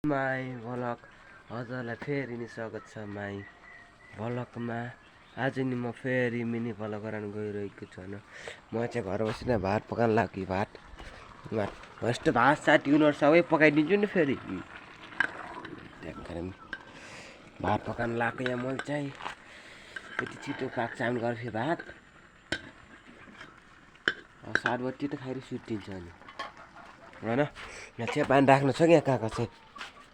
My vlog हजुरलाई फेरि नि स्वागत छ माई भ्लगमा। आज नि म फेरि मिनी भ्लग गराउन गइरहेको छु होइन। म चाहिँ घर बसी नै भात पकाउन लाग्यो। भात यस्तो भात सात युनिट सबै पकाइदिन्छु नि फेरि। भात पकाउन लाग्यो यहाँ मैले चाहिँ। यति छिटो पाक्छ हामी घर फेरि भात 7 बजी त खाएर सुतिन्छ अनि होइन। यहाँ चेपानी राख्नु छ कि यहाँ कहाँ चाहिँ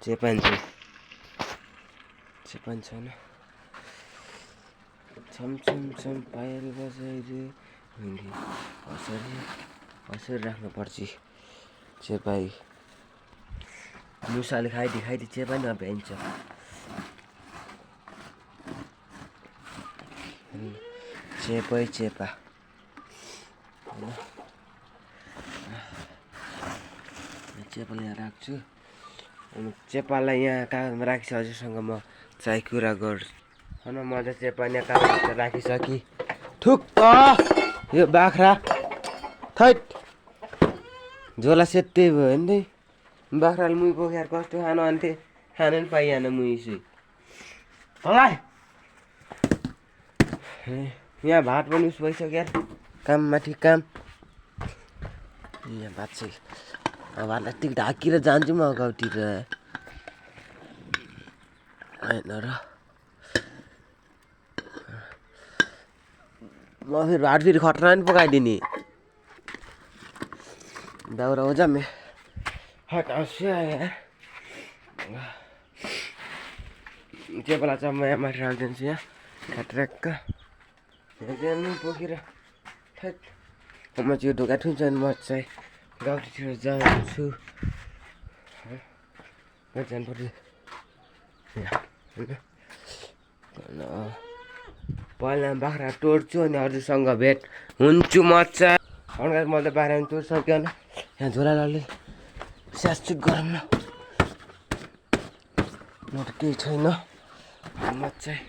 चेपानी छैन। छम छम छम पायल बजाइदिए कसरी राख्नुपर्छ चेपाई। मुसाले खाइदिए चेपानी नभ्याइन्छ। चेपै चेपा चेपालाई यहाँ राख्छु अनि चेपालाई यहाँ कागजमा राखिसके हजुरसँग म चाहिँ कुरा गर्छु होइन। म चाहिँ चेपा यहाँ कागजमा राखिसकेँ। थुक्क यो बाख्रा थैट झोला सेत्तै भयो नि। बाख्राले मुही बोकेर कस्तो खानु अन्थे खानु पनि पाइएन मुही सुई होला। यहाँ भात पनि उस भइसक्यो काममाथि काम। यहाँ भात चाहिँ भातलाई यतिकै ढाकेर जान्छु म अगाउतिर होइन र। म फेरि भात फेरि खतरा पनि पकाइदिने दाउरा हो जामे हटाउँछु यार। चेपालाई चाहिँ म यहाँ माथि राखिदिन्छु यहाँ खट्र्याक्क यहाँ बोकेर थैट। म चाहिँ यो ढोका ठुन्छ अनि म चाहिँ गाउँतिर जान्छु जानु पर्यो पहिला बाख्रा तोड्छु अनि हजुरसँग भेट हुन्छु म चाहिँ। अन्त मैले त बाख्रा तोडिसकेन। यहाँ झोलाले स्यासुट गरौँ न। म त केही छैन। म चाहिँ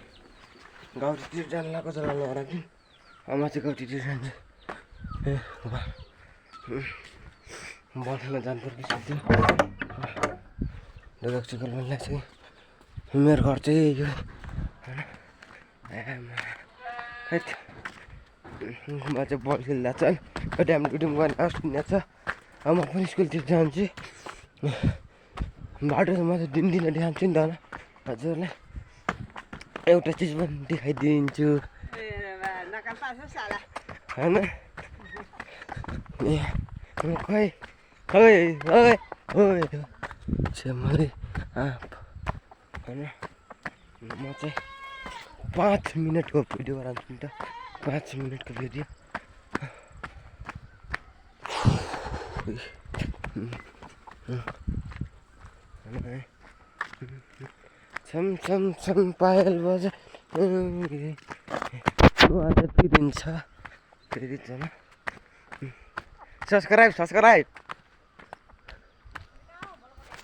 गाउँतिर जानु लाग्यो झोला नराखिदिउँ। म चाहिँ गाउँतिर जान्छु बल्छमा जानुपर्छ सक्थ्यो ढोका मन लाग्छ कि मेरो घर चाहिँ यो होइन। म चाहिँ बल खेल्दा चाहिँ ड्याम डुडुम गर्ने अस्ट्रेलिया छ। म पनि स्कुलतिर जान्छु बाटो म चाहिँ दिनदिन देखाउँछु नि त हजुरलाई एउटा चिज पनि देखाइदिन्छु होइन। खै खै खै मैले होइन म चाहिँ 5 मिनटको भिडियो गराउँछु नि त 5 मिनटको भिडियो। छम छम छम पायल बजा पिरिन्छ फेरि छैन। सब्सक्राइब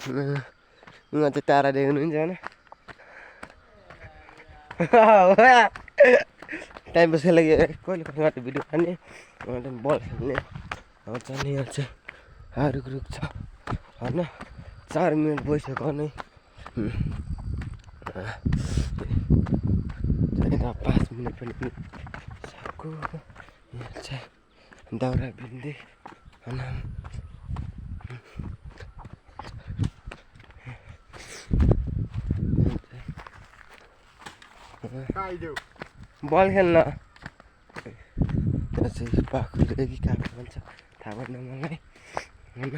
उहाँ चाहिँ तारा देख्नुहुन्छ होइन। टाइम पास लागि कहिले कहिले भिडियो खाने बल खेल्ने जाने यहाँ चाहिँ रुख छ होइन। 4 मिनट भइसक्यो नै 5 मिनट पनि सको। यहाँ चाहिँ दाउरा बिन्दै होइन। बल खेल्न त्यहाँ चाहिँ पाखुरे कि कहाँ भन्छ थाहा भएन मलाई होइन।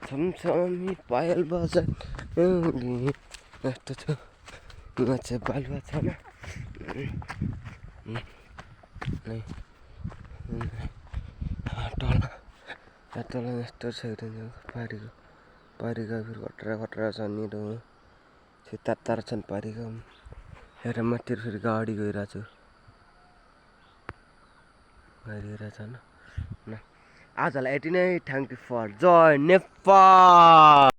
छमछमी पायल बजा यस्तो छ। उहाँ चाहिँ बालुवा छैन तल यस्तो छ पारीको फेरि खतरा छ नि तार छन् पारीको। हेर माथितिर फेरि गाडी गइरहेको छ होइन। आजलाई यति नै thank you for join Nepal.